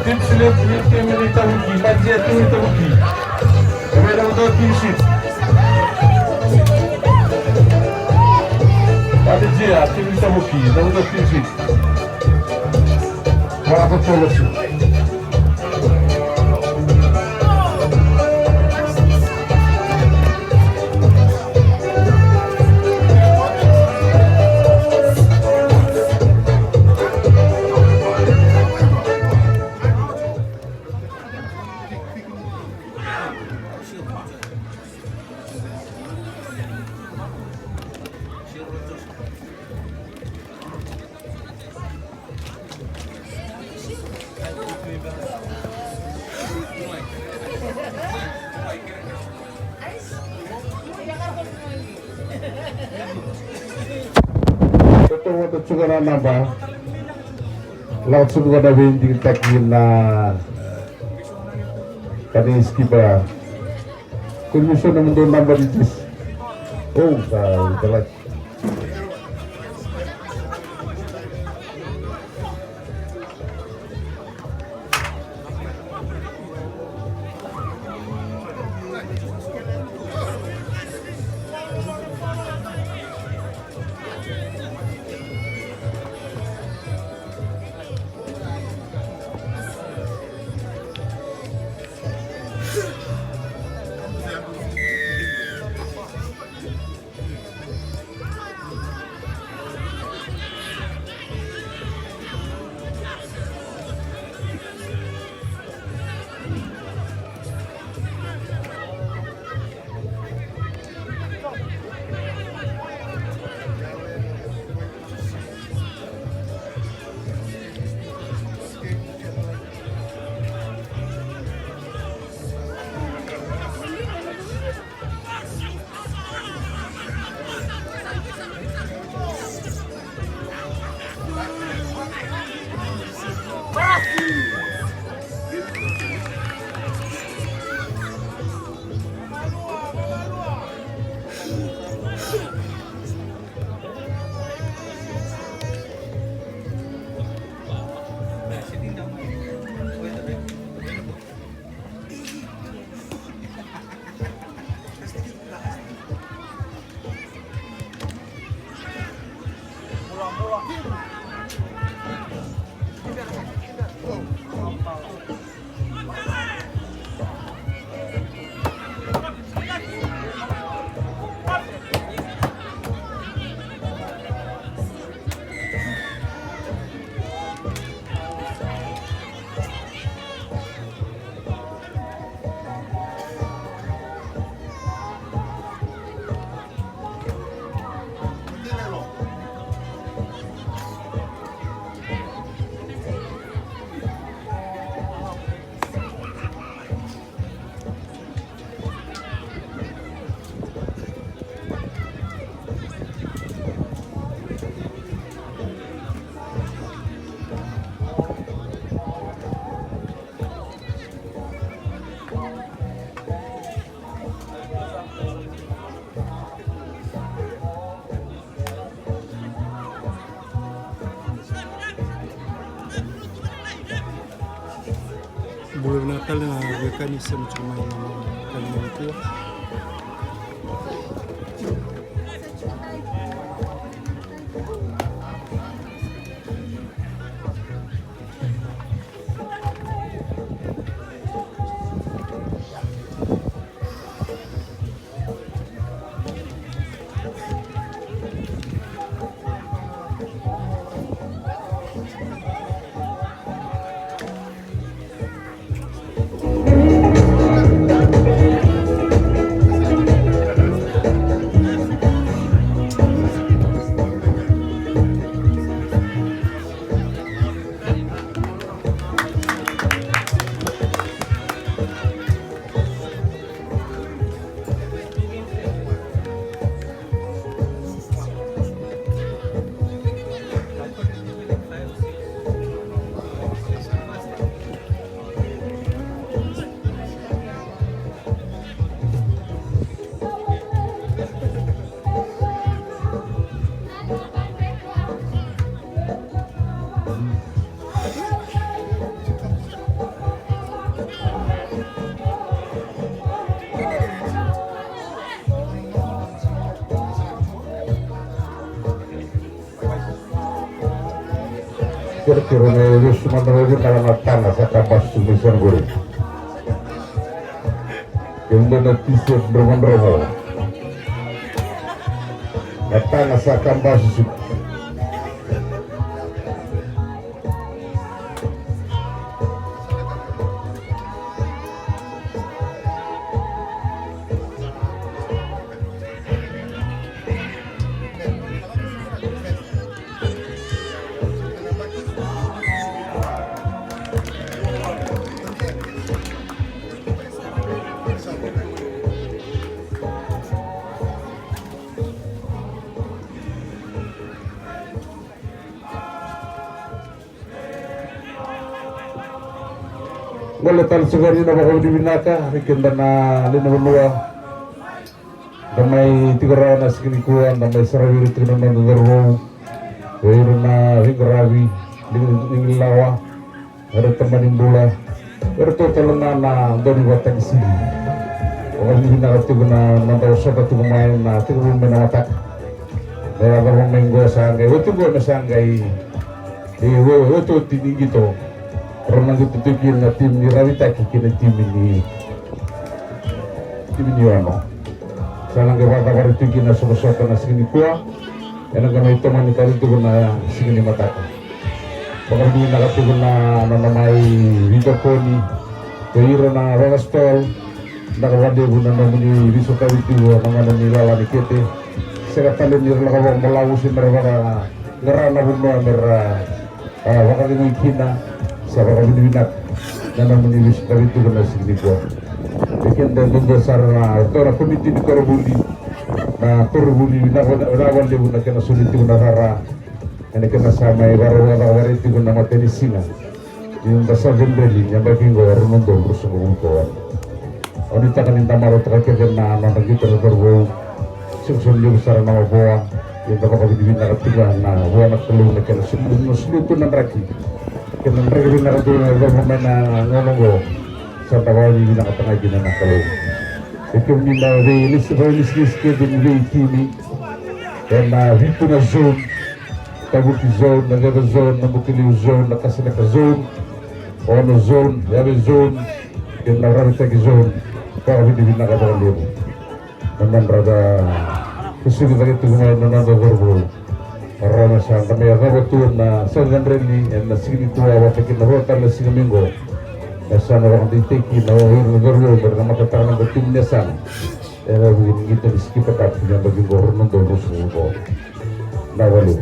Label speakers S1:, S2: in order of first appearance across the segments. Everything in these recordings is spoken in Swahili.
S1: Tim sulit tim militer Huki, Panji tim militer Huki. Kemudian untuk tim sheet. Panji tim militer Huki, untuk tim sheet. Berapa solusi? Ito siguro na ba? Laut siguro na hindi takil na kaniski ba? Komisyon naman doon number itis. Oh, talag.
S2: Bulan Natal na mekanisme cuma kalian itu.
S1: kira-kira wis mandrawi karena tanah saka pas tulisan guru kemudian t-shirt bermandromo tanah saka pas boleh tal segari na bakaw di binaka rikinda na linawanua damay tigara na sikinikuan damay sarawiri tigara na nadarwo wayro na hingarawi lingilawa ada temanin bola ada total na doni watang sili orang di binaka tigara na nandaw sa katumayan na tigara na matak daya barang menggo sanggay wato go na sanggay wato tinigi to karena ditutukin na tim ni Rawita kikina tim ni ano sana nga bata karitukin na sumasota na sige ni kuwa yan ang gamay ito man ikaritukin na sige ni mataka baka hindi nakatukin na namay video ko ni kaya na rangastol nakawandi ko na naman ni Riso Kawitiwa mga nanilala ni Kete sa katalin nila nakawang malawusin na mga ngarana mo mga baka limikina sa pagkabibinak na naman ilis ka rito ko na signifo. Bikin dan dasar na ito na komite ni Korobuli na Korobuli na rawan libo na kinasulit ko na rara na kinasama ay barawa na kawariti ko na matenisina yung dasar generali niya baging ko Armando gusto ko ko. Onita kanin tamaro takakirin na nagita na Korobuli suksun yung sara na mabuwa yung pagkabibinak at tiga na buwan at tulong na kinasulit ko ng raki. Kaya nagagawin na ito na government na ngonongo sa tawali na katangagin na nakalo. Ito nila release kaya din nila itini kaya na hito na zone tabuti zone, nagada zone, nabukiliw zone, nakasilaka zone ono zone, yabi zone kaya naramitagi zone kaya hindi nakabalo naman rada kusulit na ito kumain na nagagarbol Rama sa kami ang na sa ganreli and na sige nito wapakin na rota na sige minggo na sa nawang ditiki na nagaro pero na makatarang ng tim niya san era ngito ni skip at niya baging gorno do subo nawalo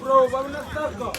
S2: Bro, baru nak kok.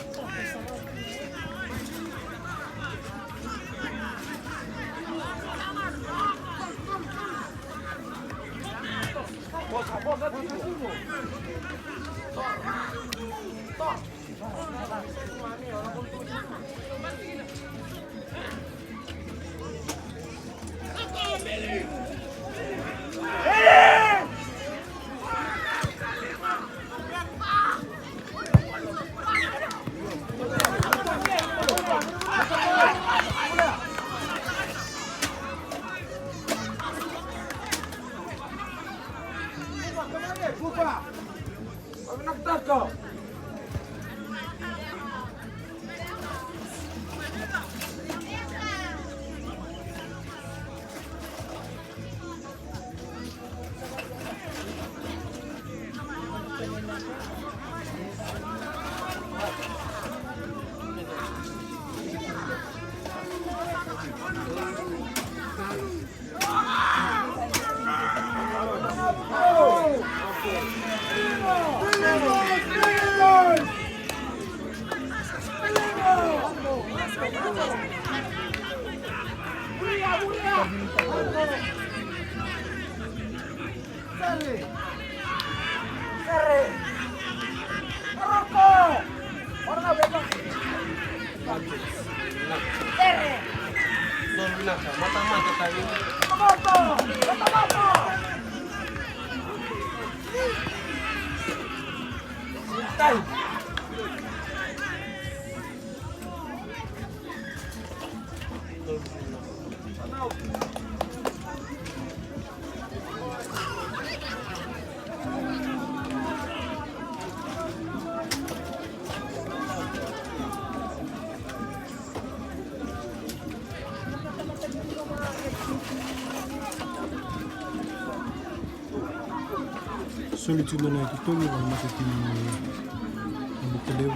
S2: Solitude na nakitongi wa matitini mukelewa.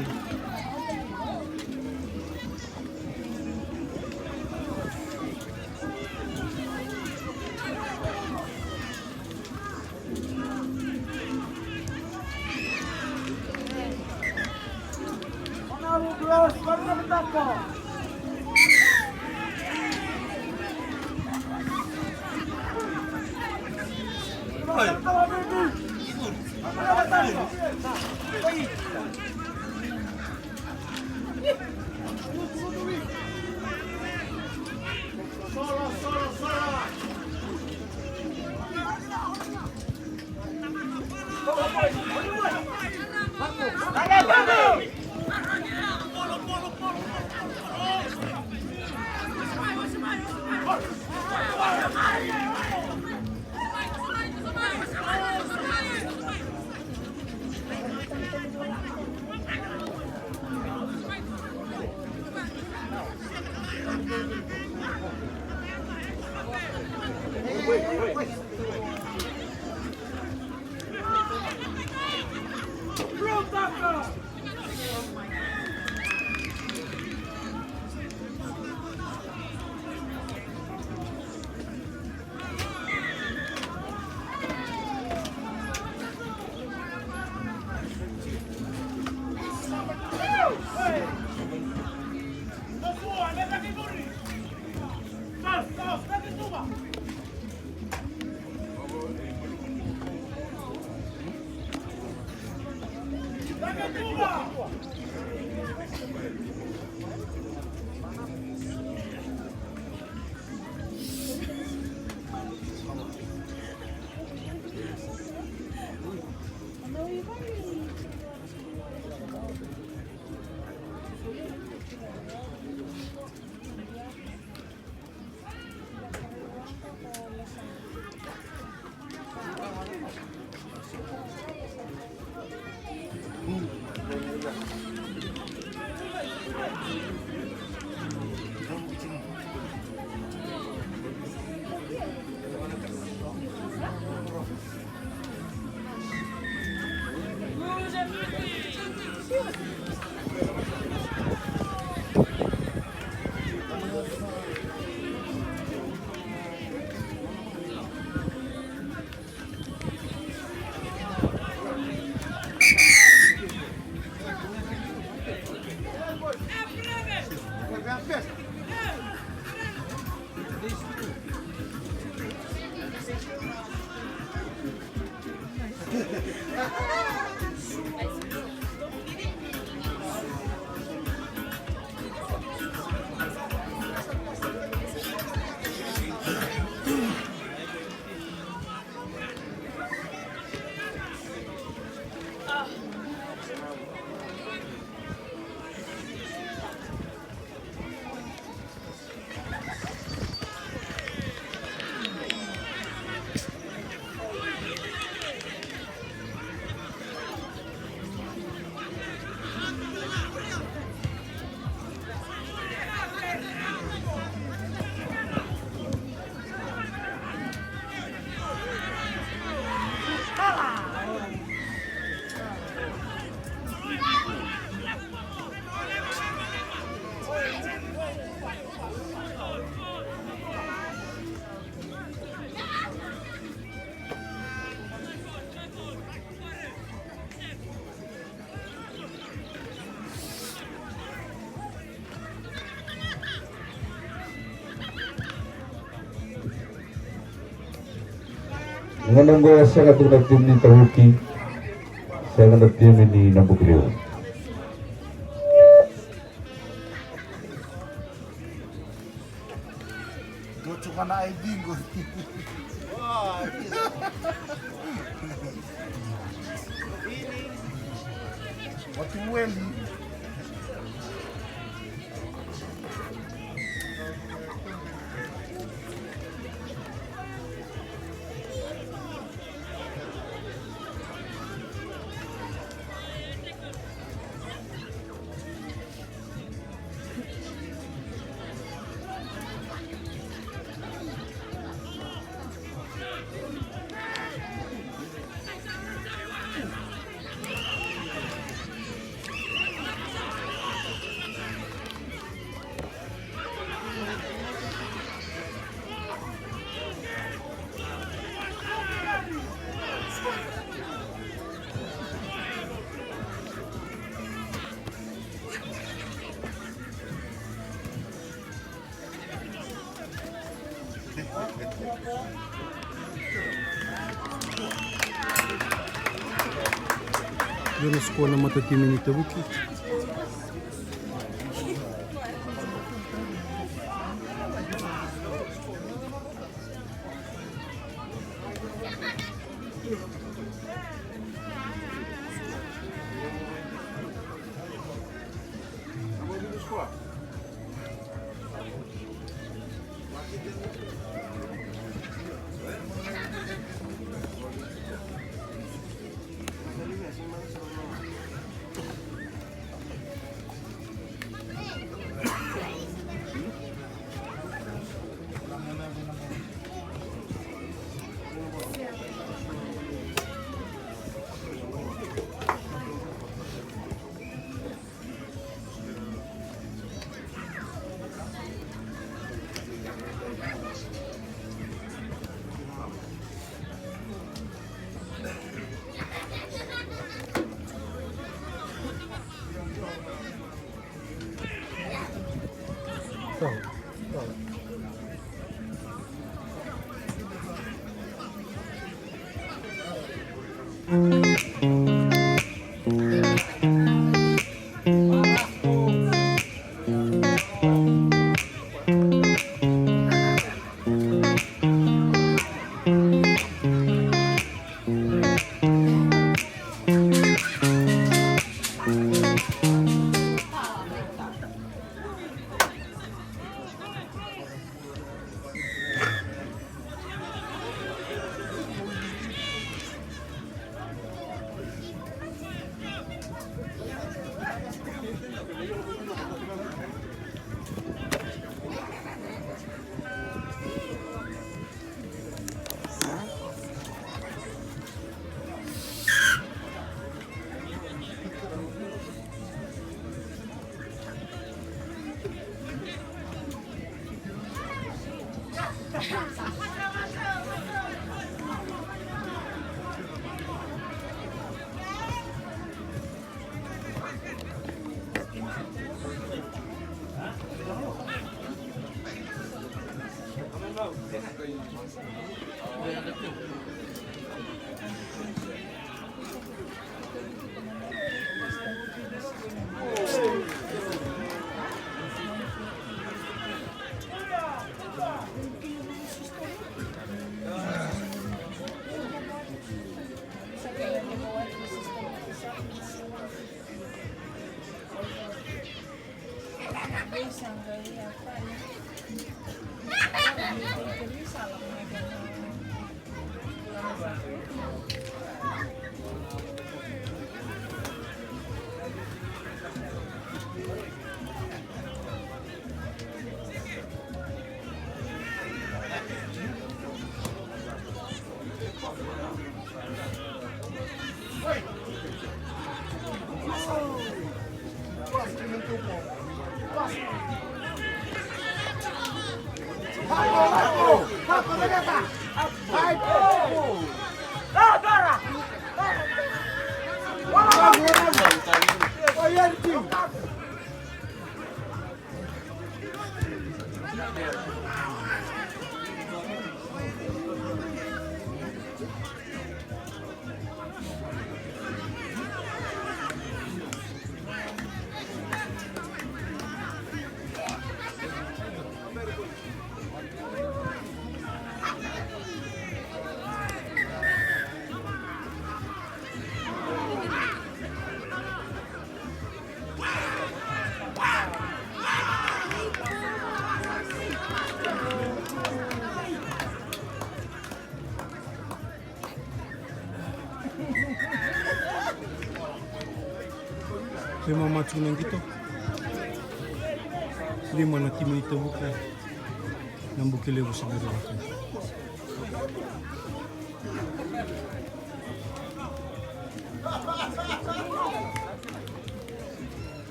S1: Menunggu saya kata tim ni Tahuki, saya kata tim ini Nambuk Liu.
S3: Lucu kan ID gue. Wah. Waktu Welly.
S2: Yun ang score ng matatim ni Tabuki. Lima macunang gitu. Lima na timo ito buka. Nambukilewo sa garakan.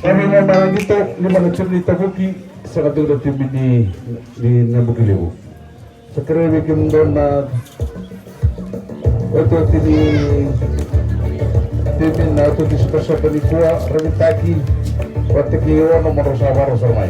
S1: Kami nga marang dito, lima nagsun ni Tabuki sa katulad TV ni Nabukiliwo. Sa karami kim doon na ito tini TV na ito diskusya pa ni Kuwa, Ramitaki, Patikiwa no Marosawa Rosamay.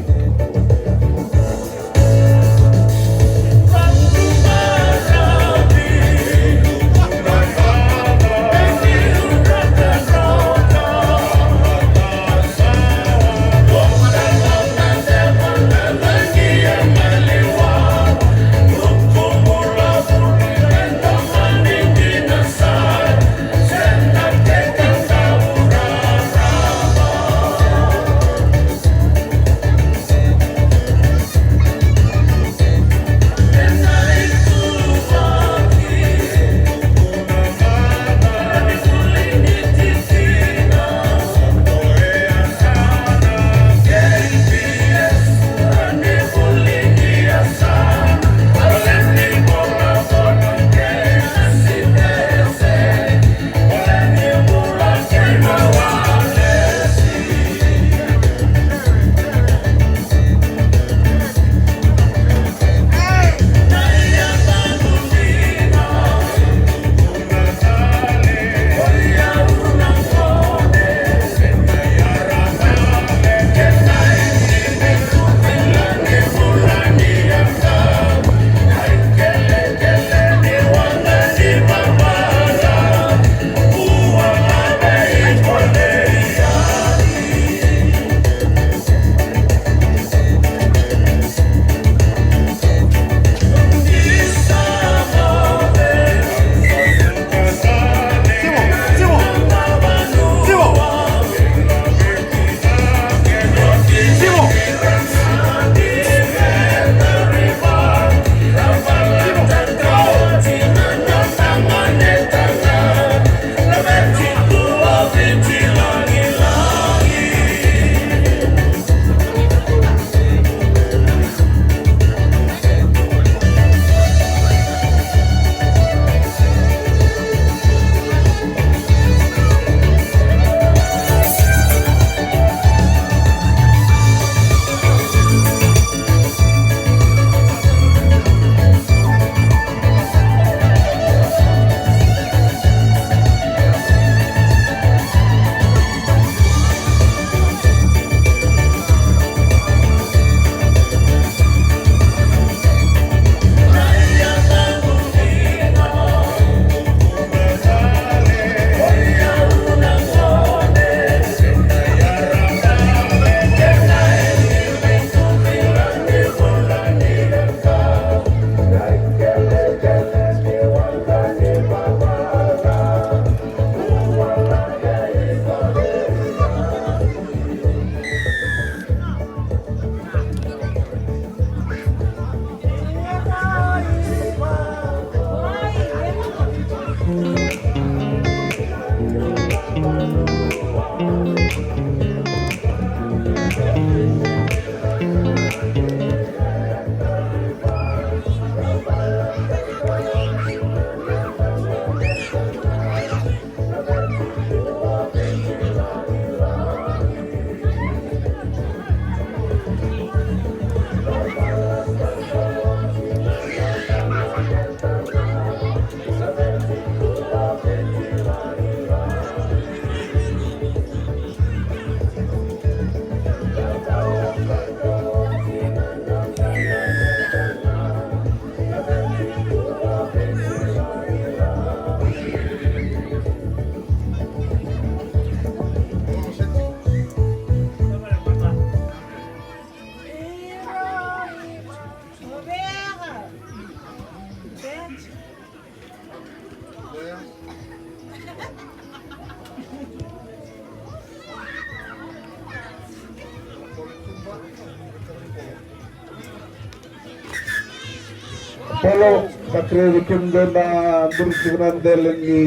S1: polo sakribikim doon na dursunan delen ni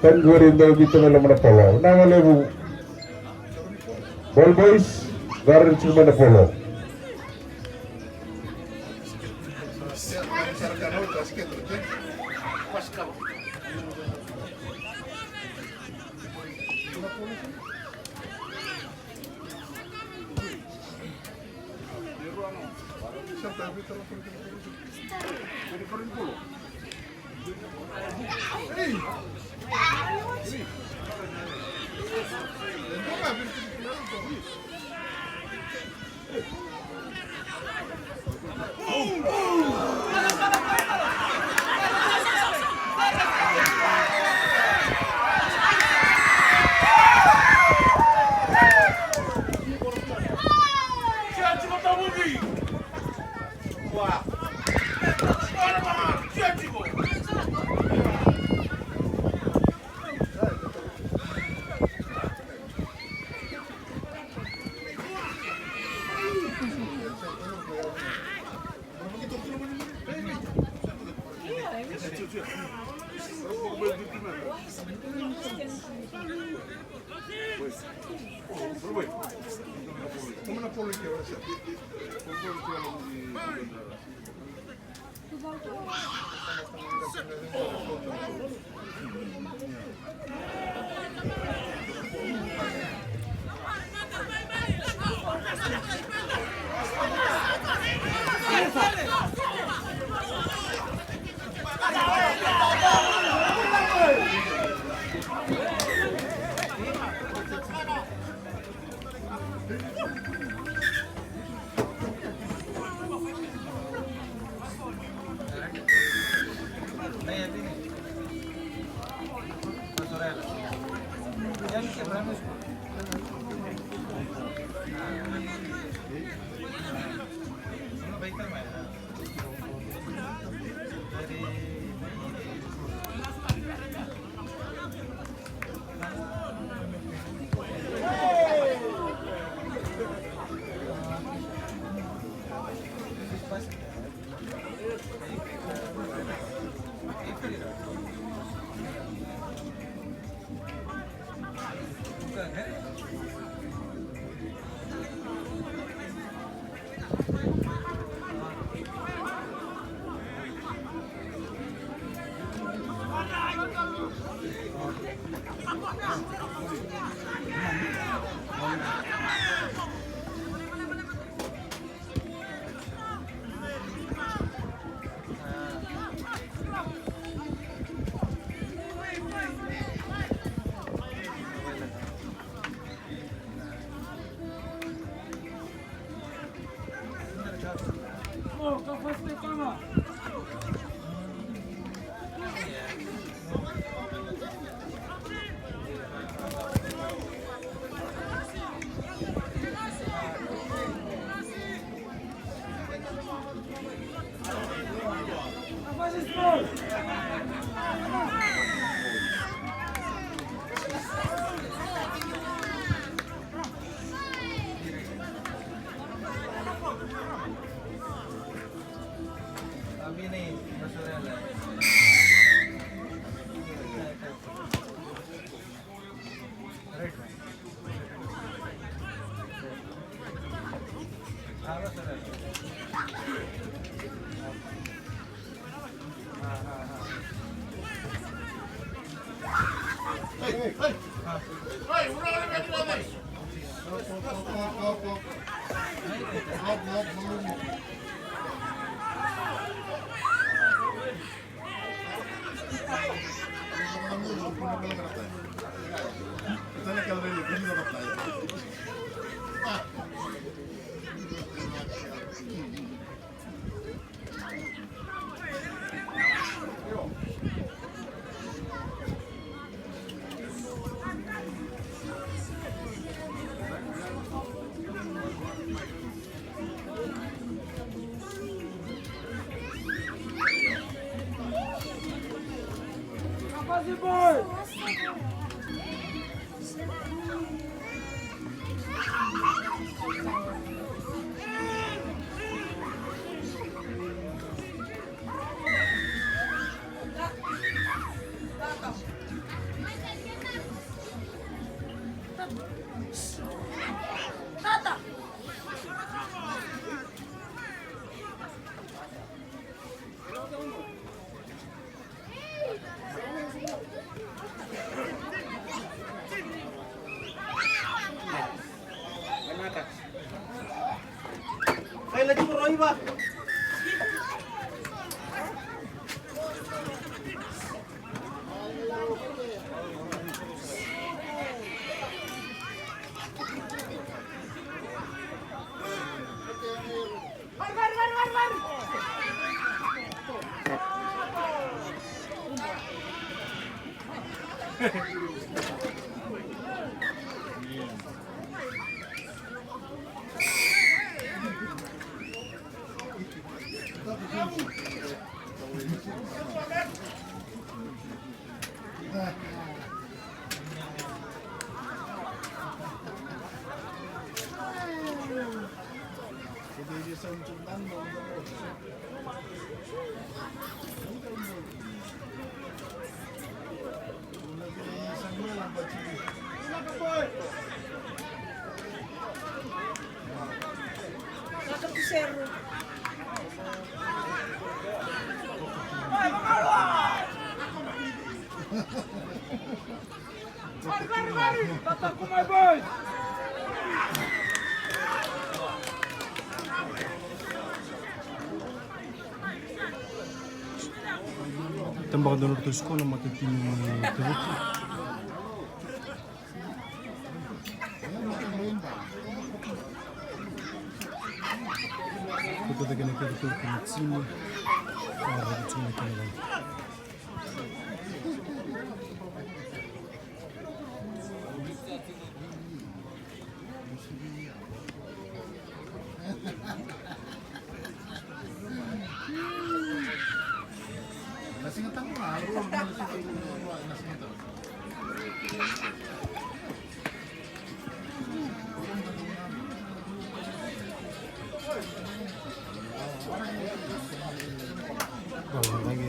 S1: Tanggurin daw dito na lang na polo. Nangale mo ball boys, garin sila na polo.
S4: Kailan mo Roy ba?
S2: Tambah dono to sekolah mati tim teruk. Kita lagi nak kerja di sini. Ada di sini kan.
S3: Nasingatan mo nga. Nasingatan.
S2: Bawa lagi.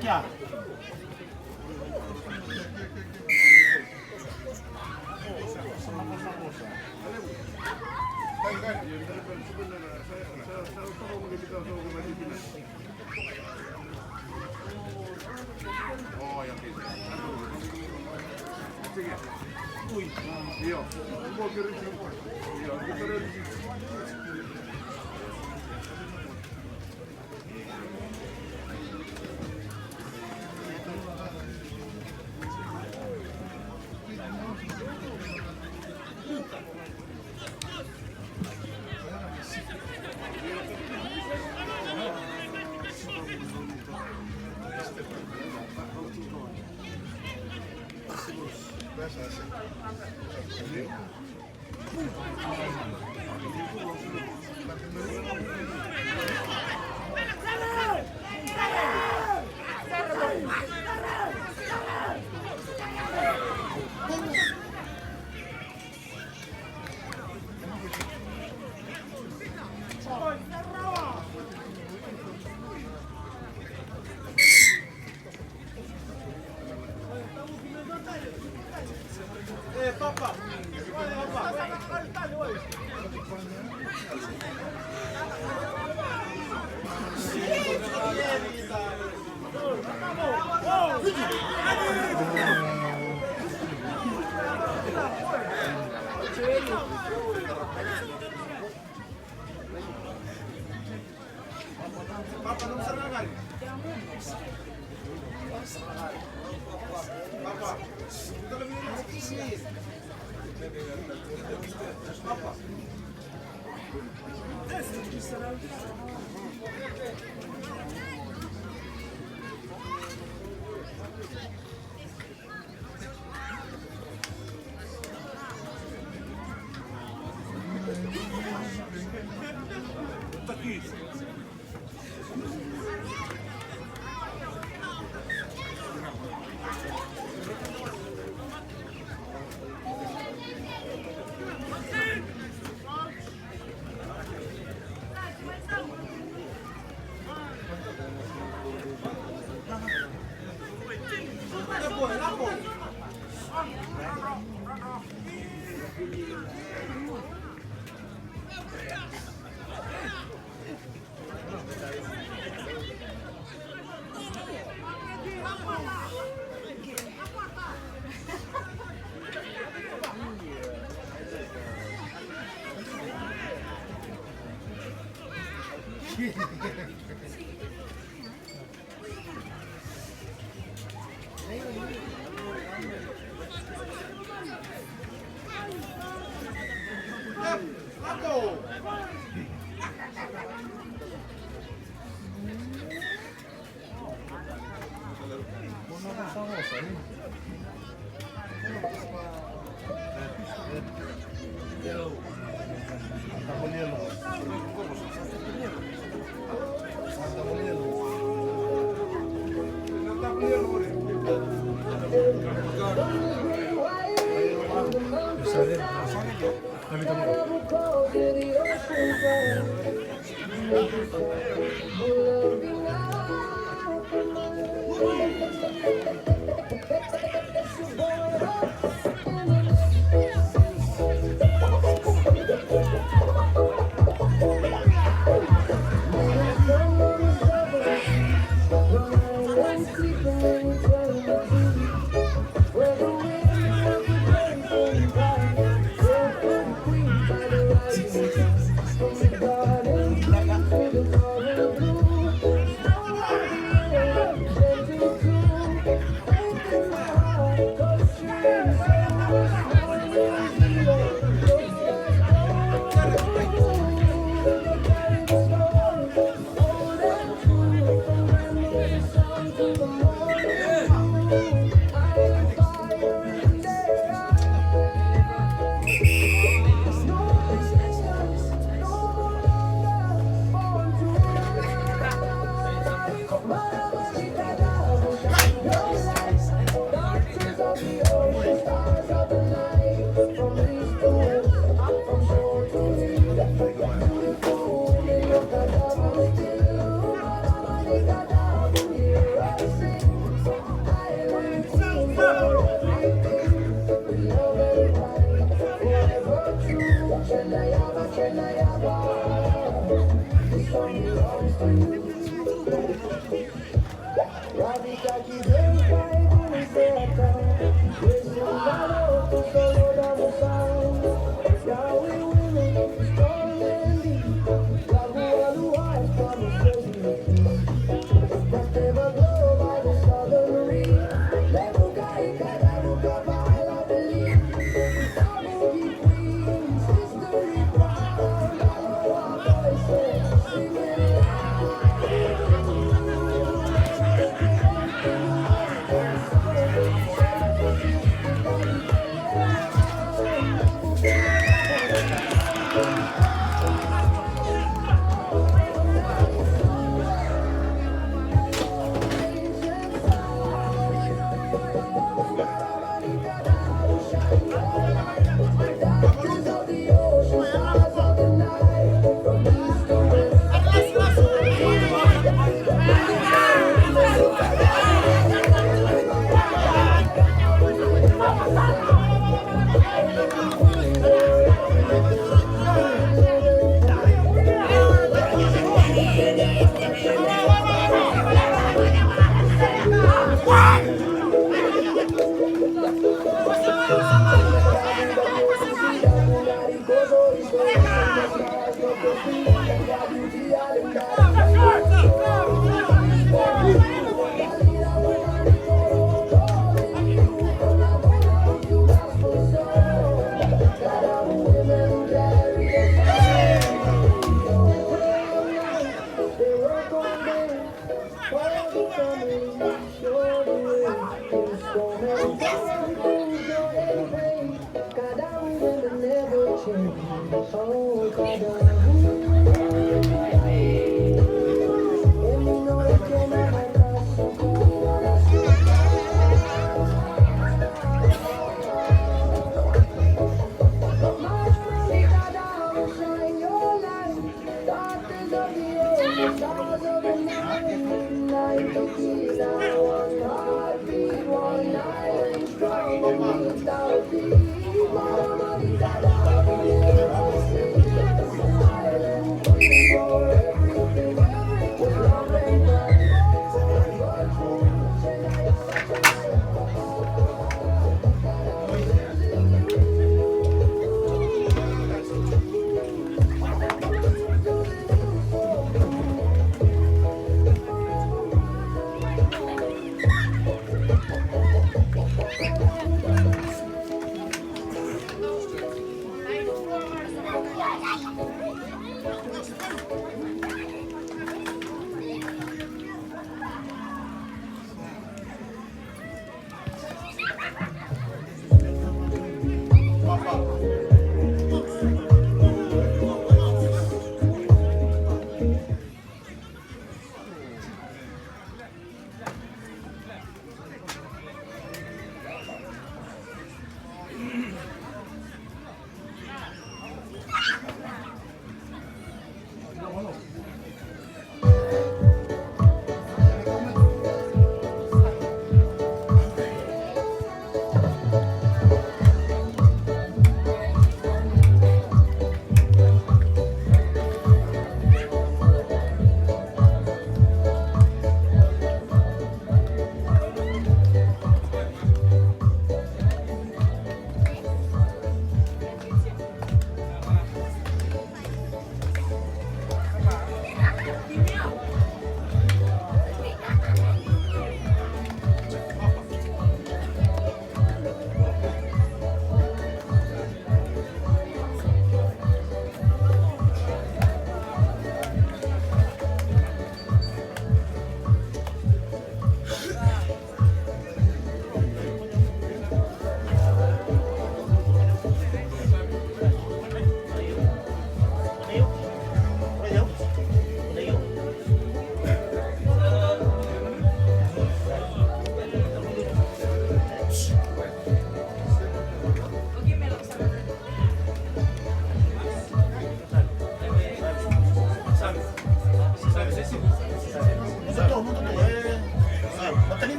S4: Kya?
S5: I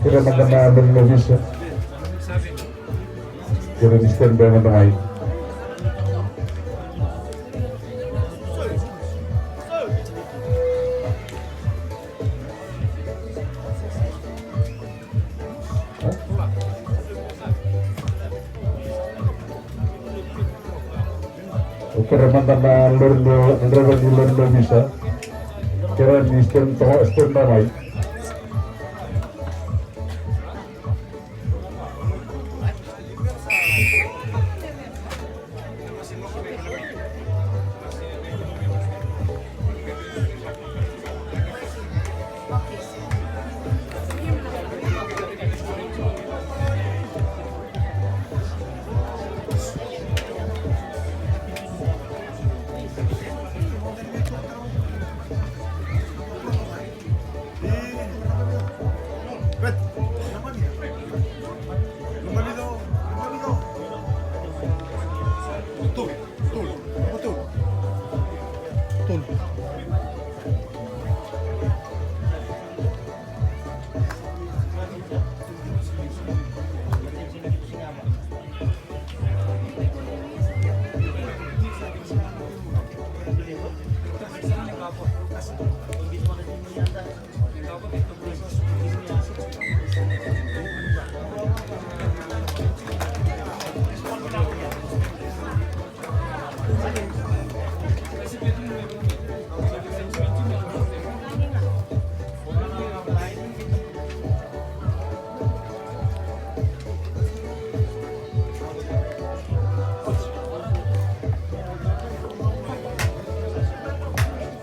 S1: Kira maganda ng movies ya. Kira ni stand by matangay. Kira maganda lordo bisa. Kira ni stand by.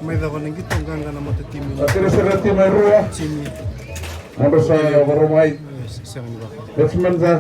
S2: May daw nang gitong ganga na matatimin.
S1: Akhirnya serati may ruwa.
S2: Sini.
S1: Ano sa barumay.
S2: Isang iba.
S1: Batsman sa.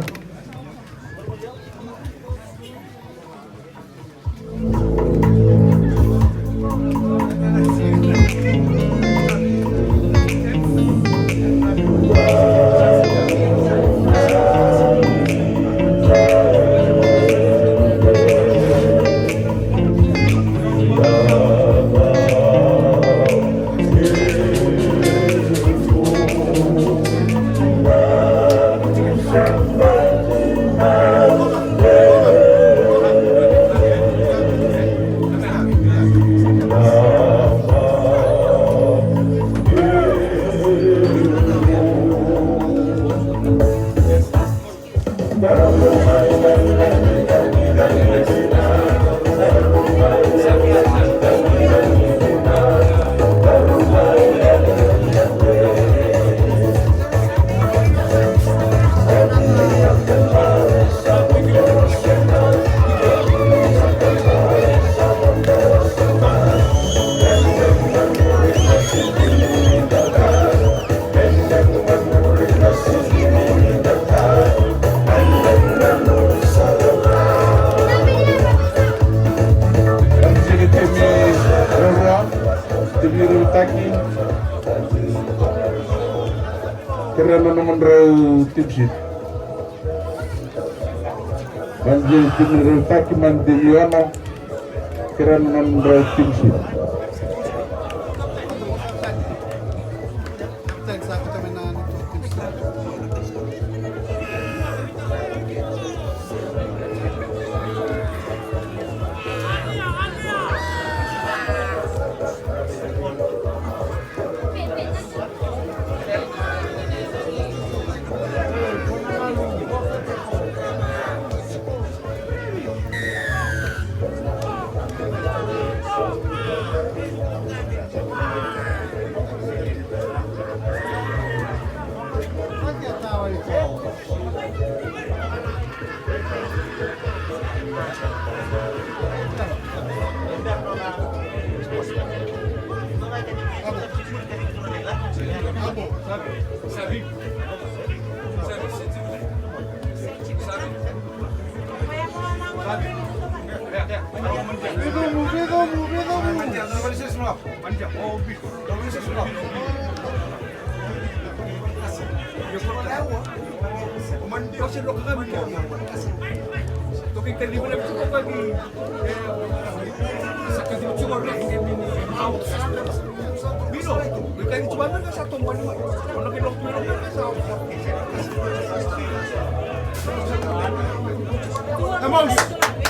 S1: Karena naman raw tipsit. Manjil General Taki Mandiliano. Karena naman raw tipsit.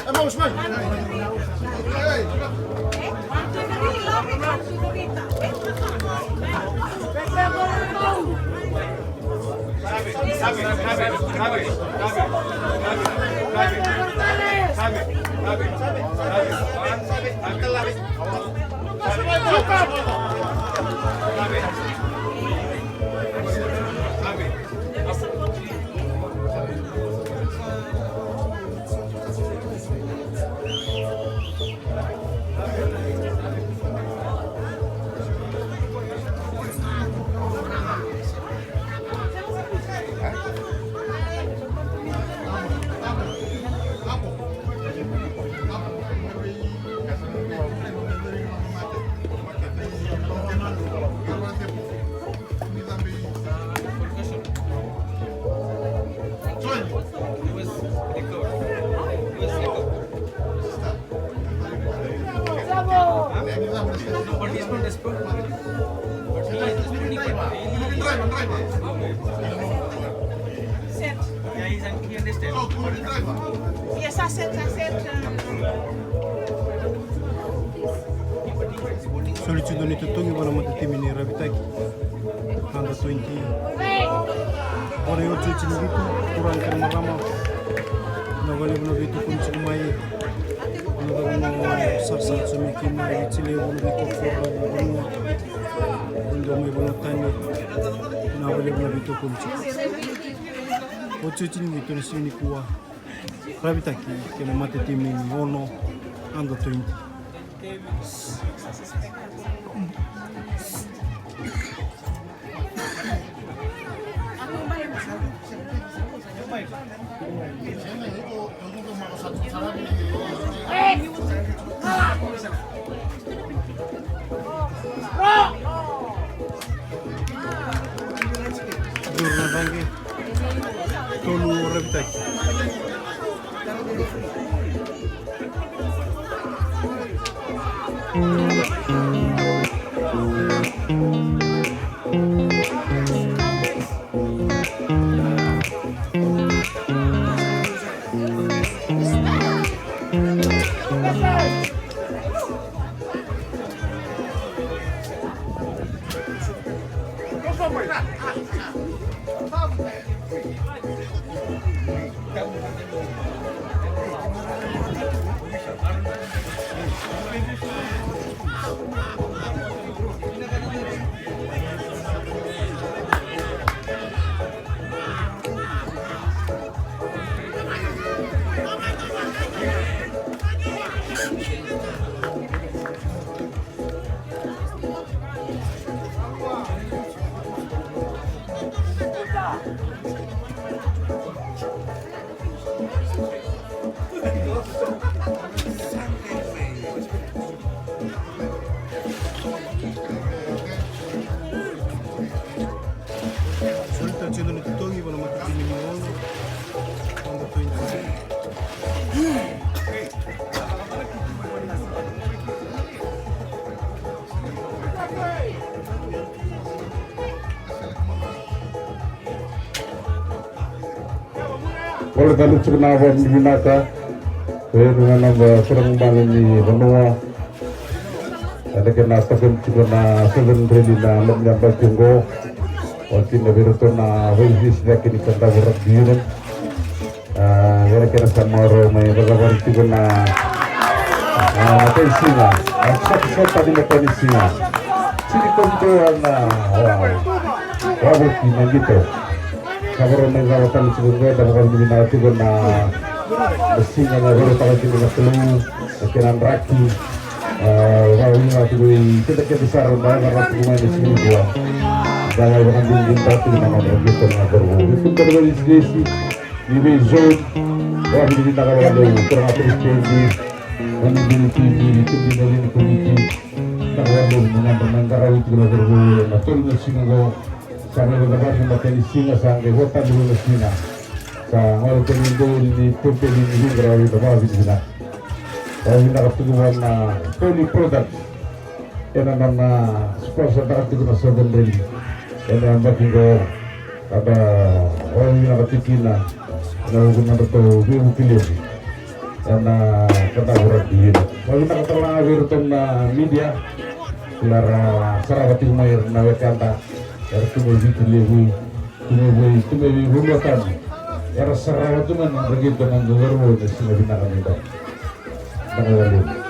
S3: Emos, man.
S5: Yes, I said.
S2: Solitudo nito tungi wala matatimin ni Rabitaki. Handa 20. Ora yo cuci ni gitu kurang kan marama. Nagale bno gitu kunci mai. Nagale mo sarsa sumiki mai chile bno gitu for bno. Ndo mai bno tani. Nagale bno gitu kunci. O cuci ni gitu ni sini kuah. Rabitaki que no matatimin ono handa 20.
S3: Siyempre, ito, yung mga sarap
S2: Jurna Rangi, Tolu Rabitaki. Solita cedo nito tongi wala matitini mo under 20.
S1: Oleh karena cenaba binaka, dengan nama serang bangun di benua. Ada kena sebelum cuma sebelum dari na alam nyampai tunggu. Waktu nabi itu na hois lagi di kota berat biru. Kira-kira sama orang yang berkabar itu na tensinya. Akses tadi macam tensinya. Sini kontrol na wow ini gitu. Kabar orang yang akan sebelumnya dapat diminati guna mesinnya baru tahu itu dengan telur, sekian raki. Kalau ini masih tidak besar karena rumah di sini gua. Jangan bahkan dingin tapi dengan orang gitu dengan berbau. Itu terjadi sih di zone. Wah ini kita kalau ada kurang apa seperti ini TV itu di dalam komite. Kalau ada dengan cara itu dengan berbau. Betul mesin gua. Sampai berdebat dengan singa sampai kota dulu Cina. Sama orang itu di tempat ini berada di bawah di sana. Kalau kita ketemu dengan Tony Product, yang nama sponsor berarti kita sebenarnya. Yang nama kita ada orang yang ada Cina, yang guna betul biru pilih. Karena kita berada di sini. Kalau kita ketemu dengan media, kelara sarawati mayer nawekanta. Tume itu lewu, tume rumatan. Era sarawat itu mana begitu dengan gubernur di sini di negara kita. Bangladesh.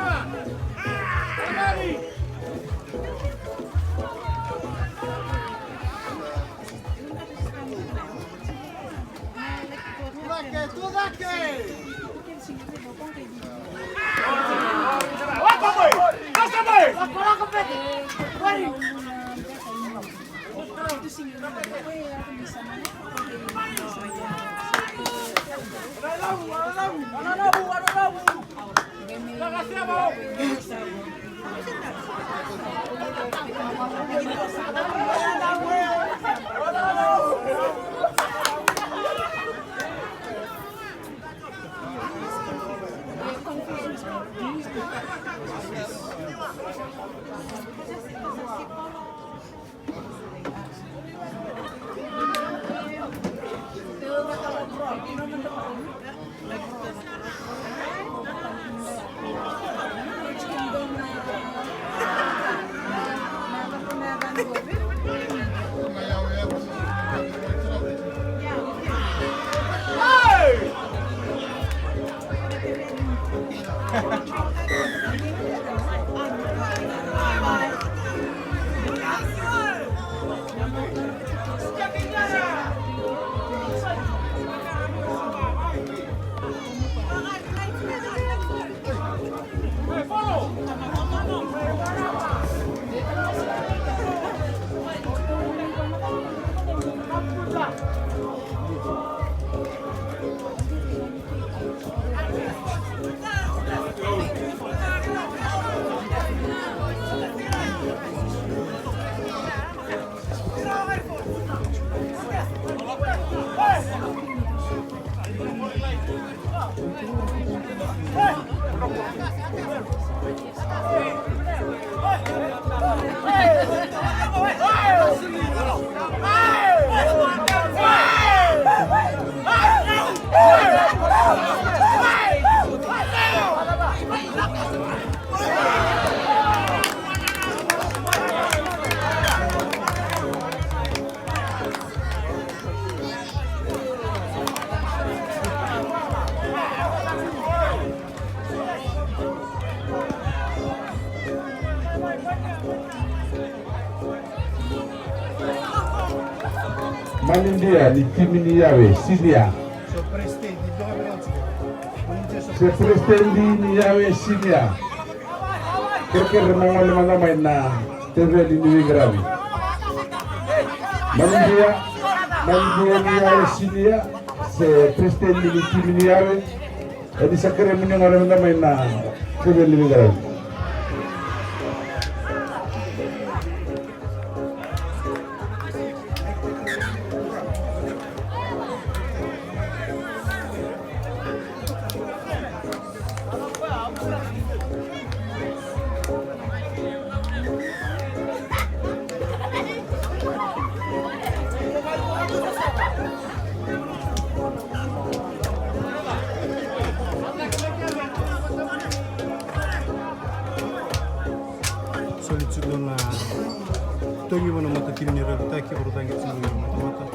S1: Manindia ni timu ni yawe Sinia.
S2: So presidente di dove veloce.
S1: Se presidente ni yawe Sinia. Kira-kira nama main na TV di Gravi. Manindia ni yawe Sinia. Se presidente ni timu ni yawe. Jadi sakere nama main na TV di Gravi.
S2: Solitudo na Tongi wana mata timu ni Rabitaki Burudangi timu ni mata.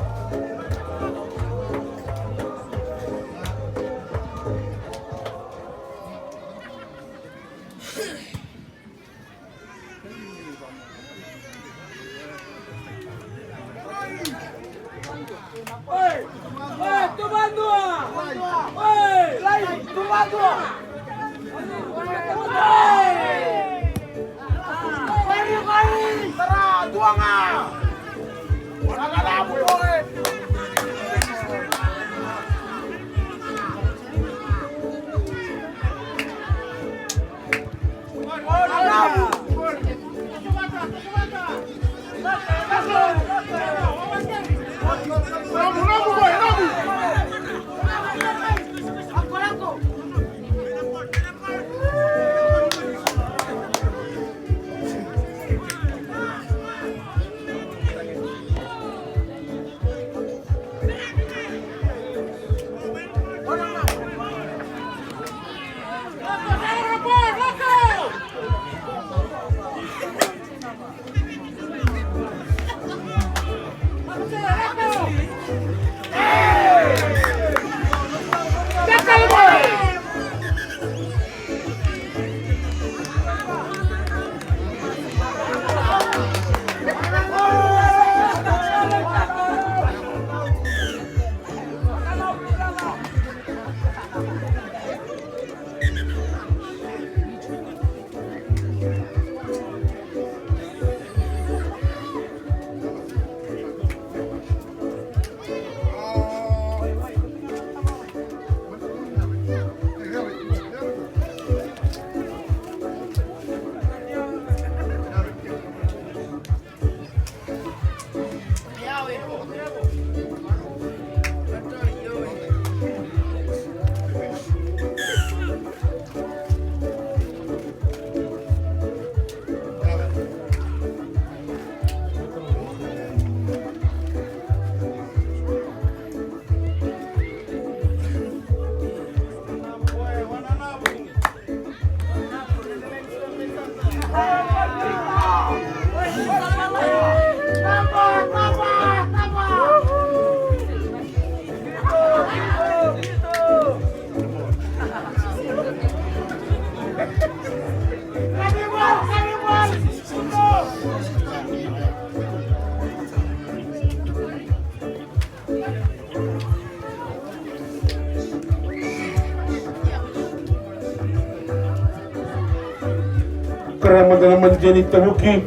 S1: Keramadan menjadi tabuki,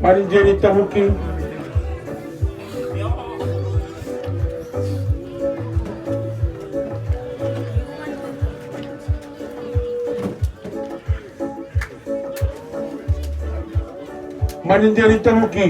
S1: menjadi tabuki. Menjadi tabuki.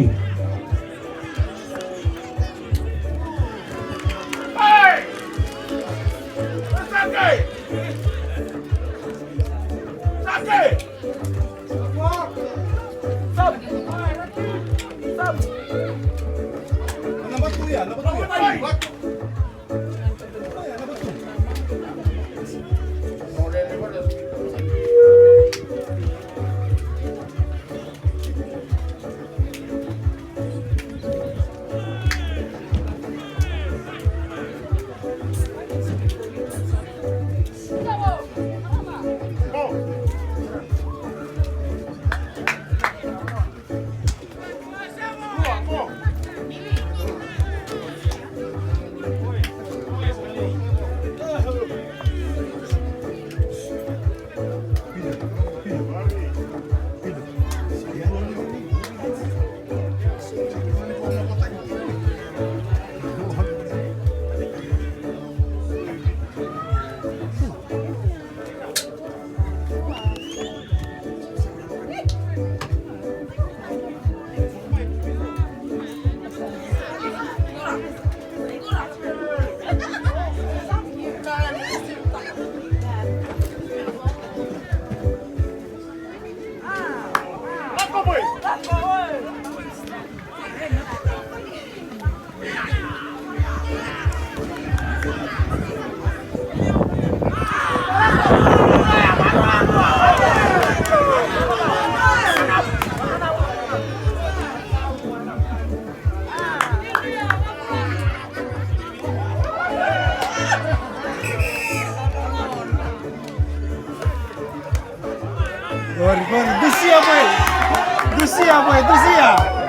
S2: siapa itu siapa?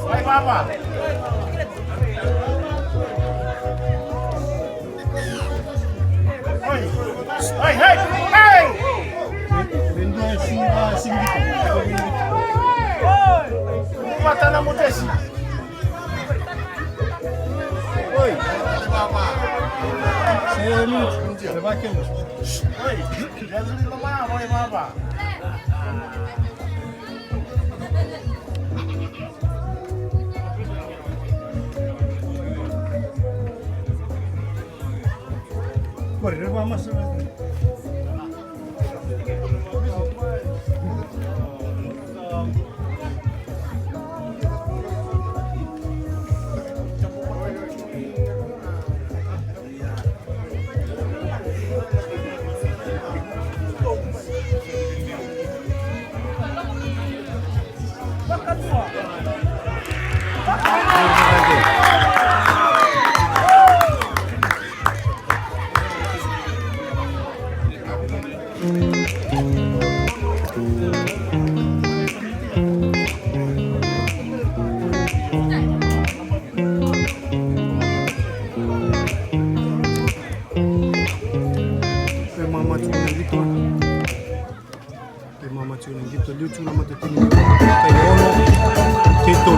S4: Hai Papa. Hey.
S2: Rendua singgit.
S4: Mata na mutesi.
S2: Oi. Saya ni, lebakin.
S4: Oi, jangan lemah, oi Papa.
S2: Correr vamos a lucu nama tu kayak ono titul.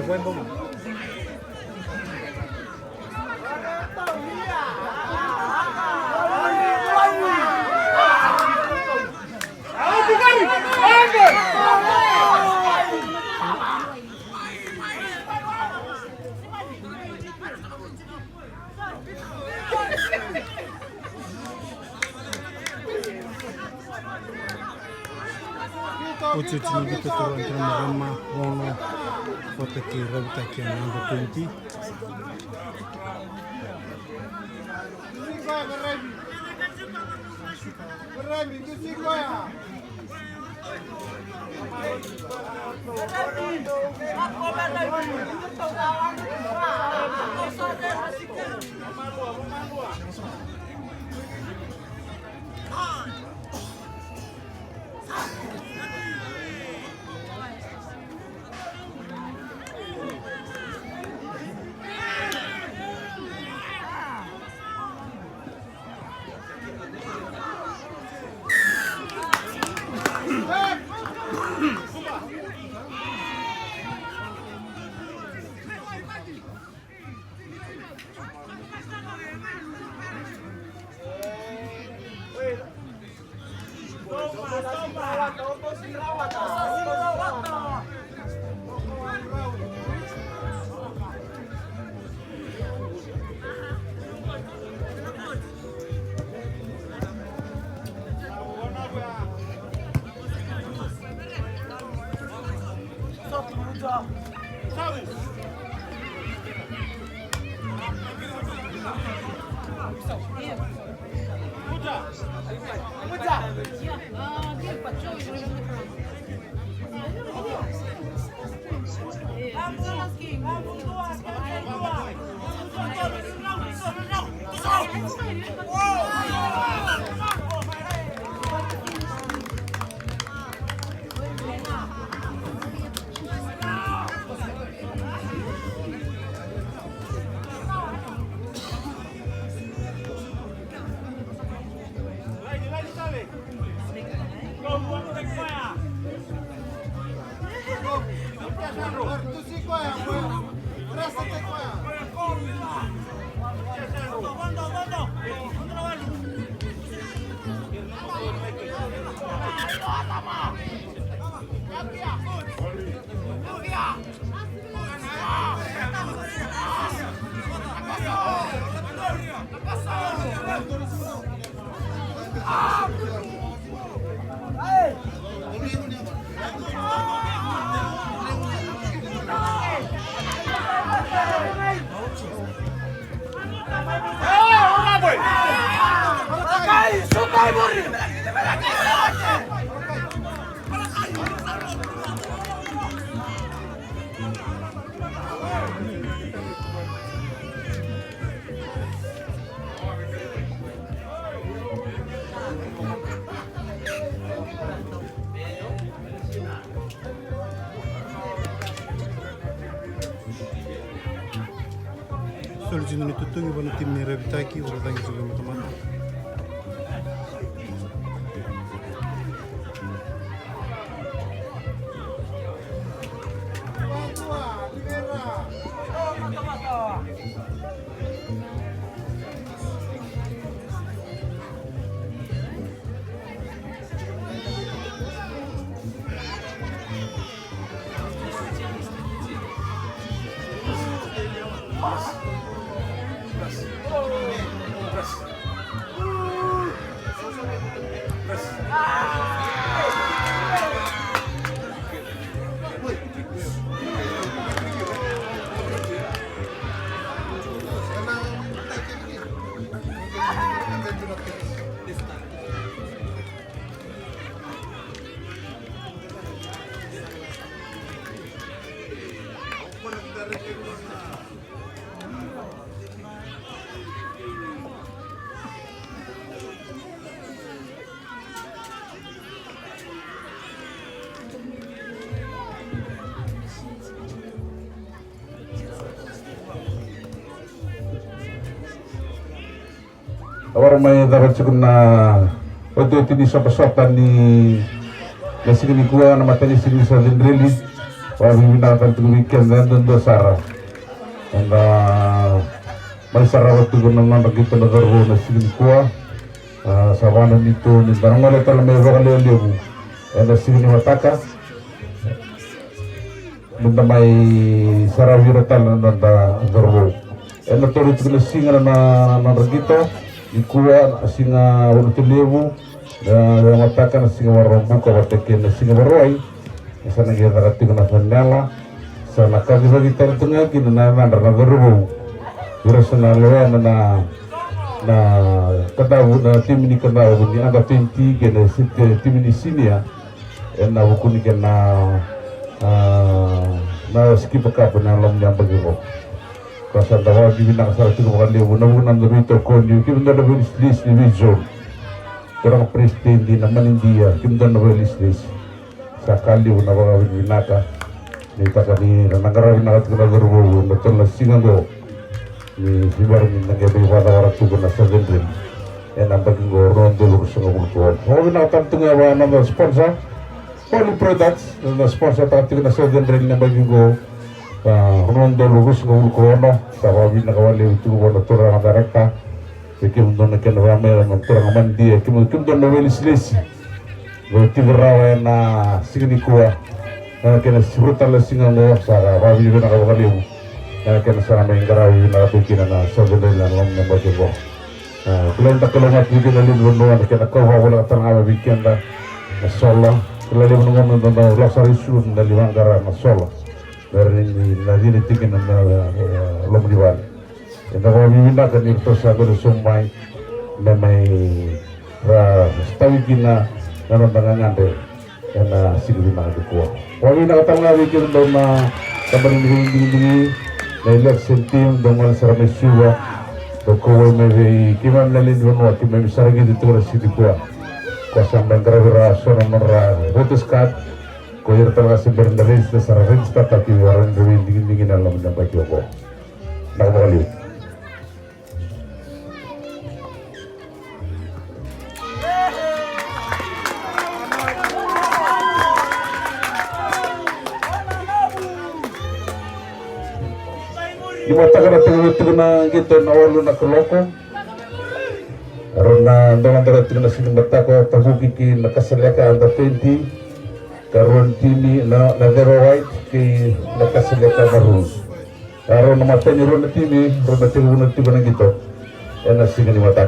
S2: Buen bomba. Ocho chiniguito toro entre Marama, Bono, Fotaki, Rabitaki, and number 20. Solicitando tutungi bana tim ni Rabitaki orang tangi juga mata-mata.
S1: Orang may dapat cukup na waktu itu di sopan di nasi kini kuah nama tadi sini saling reli, walaupun binatang tu weekend dan tentu sarah, dan masih sarah waktu gunungan bagi pendengar nasi kini kuah, sawanan itu ni barang oleh kalau mereka lebu, nasi kini mataka, benda mai sarah wiratan dan berwo, tu itu nasi kini na begitu. Ikuan singa warna lebu dan matakan singa warna buka watakin singa beroi sana kita rati kena sandala sana kaki bagi tengah kini nama darah berbu berasal lewa na ketahu na tim ini kena bunyi ada penti kena tim ini sini ya na buku ini kena na skip apa na lom yang begitu. Kasan dawa bibina kasar itu bukan dia bukan dari tokonya kita dah beri list division orang presiden di nama India kita dah beri list sekali bukan bawa bibina ka ni tak kami negara bibina kita berbuat betul lah singago ni sibar ni negara pada orang tu guna sendiri nampak ngoron dulu semua berkuat mau bina tentang apa nama sponsor Poly Products sponsor tak tinggal sendiri nampak ngo Rondo lurus ngul kono sawabi nakawali itu kono turang darekta bikin don ken rame ng turang mandi kim don novel slesi go tibarawa na signi kuwa ken sirutal singa mo sa babi na nakawali ken sa may garawi na tukin na sa bodel na long na bago kulen ta kalonga tukin na lindon ken ko wala tanga weekend na solo Kelali menunggu tentang Lasarisun dari Manggaran Masola dari Nadine Tikin dan Lomdiwan. Yang kami minta kan itu sahaja sumai namai stawi kina dan tangan ande karena siguri mana dikuah. Kami nak kata lagi kita dona kabar ini na election team dengan seramai suwa. Dokuwe mevi kiman lalin dua kimai misaragi itu orang sidikuah. Kuasa menggerak sono merah putus kat koyer terasa berendam secara rinci tapi orang dingin dalam mendapat joko. Nak balik. Di mata kana tengah gitu nawalu nak keloko. Karena dengan tengah sini mata ko tabuki ki nakasalaka anda 20 karon tini na zero white ki nakasalaka baru. Karon mata ni ron tini ron tengah tiba gitu. Enak sih ni mata.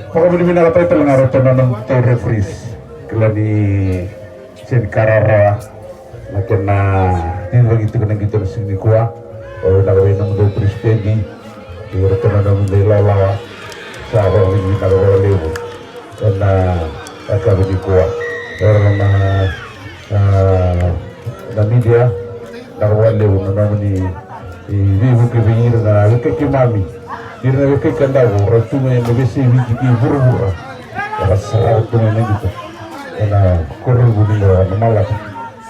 S1: Pokoknya bini kata itu lengar tonton to refresh kelani sen karara makena ini begitu kena gitu sini kuah kalau nak bini nunggu prestegi di restoran nunggu lalawa sahabat bini nak orang lebu karena agak bini kuah karena na media nak orang lebu nunggu ni bukan bini na bukan kimami Diri nabi kandago ratunya nabi si wiki buru-buru rasa ratunya gitu karena kurang budi na malas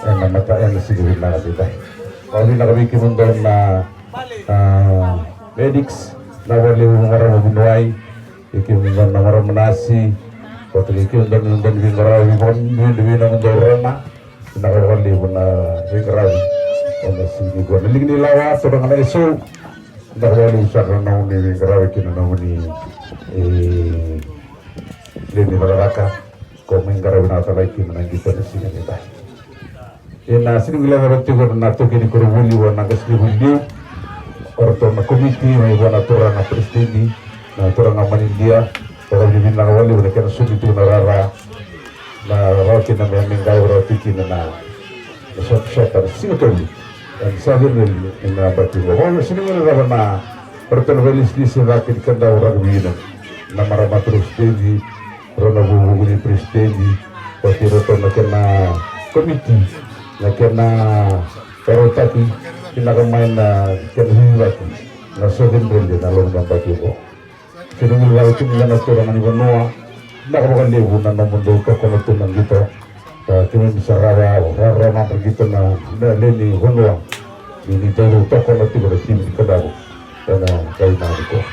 S1: na mata yang sigit na kita kalau nak kami kimundan na medics na wali mengarah membunuai kimundan na marah menasi kalau kimundan mengarah membunuh na wali mengarah sigit gua neling nilawa sedang ada isu dahulu sarana nauni garawiki na nauni leni malaraka ko mengarawi na talaiki na ngita na sini nita ina sini gila rabti ko na to kini ko wuli wa na gasli wuli orto na komiti may wana tora na prestigi na tora na manindia para dimin na wali wa kana subitu na rara na rati na may mengaw rati kina na shot sini to dan saya ini menabati bahwa sini mana na pertemuan di sini kanda orang bina nama ramah terus tinggi rona bubu ni prestegi pasti roto nakena komiti nakena perotaki kita kemain na kena hiwati na sedin beli na lom gambar juga sini mulai itu milana orang ni benua nak bukan dia guna namun doa konotunan gitu cuma bisa rara begitu na leni benua ini jauh toko nanti berarti di kedabu karena kau nanti kok.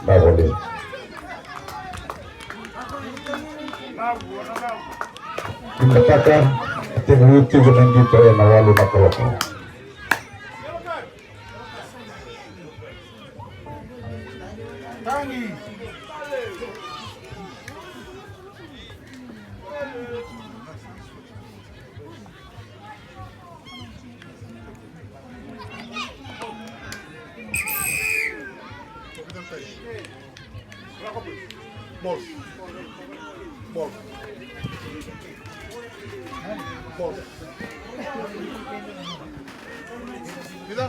S1: Nah boleh. Dikatakan tinggal itu dengan kita yang awal nak kelopok.
S3: Ball. Ball. Ball. Vida.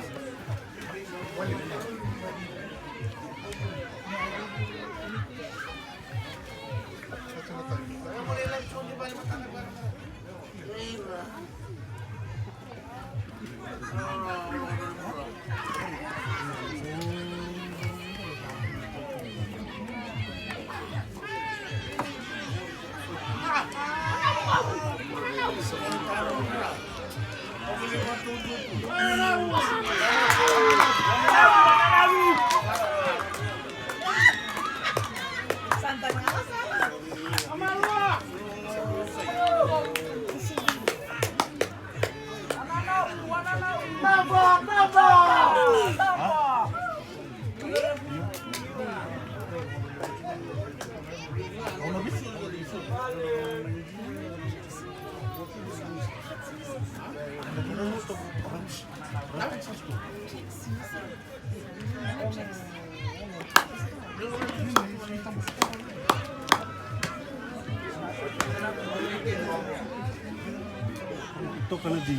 S2: Ito ka na di.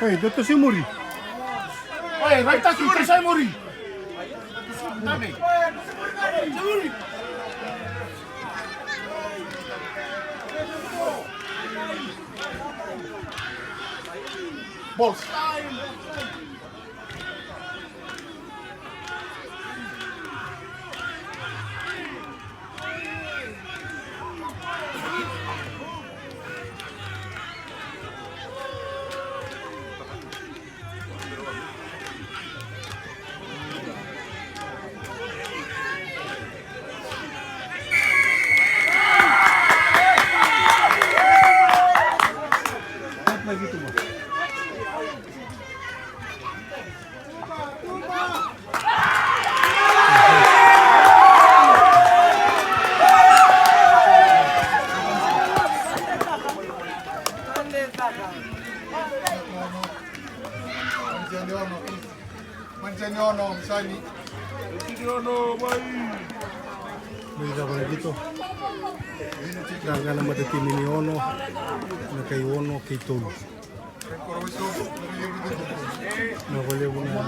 S2: Hey, dito si Muri.
S4: Oi, right taki, kasay mo rin. Dami. Balls.
S2: Lagi tu mo.
S3: Manjanyono, Sani.
S2: May gabay dito. Gaga na matatimi ni Ono. Na kay Ono, kay Tolo. Nawala mo na.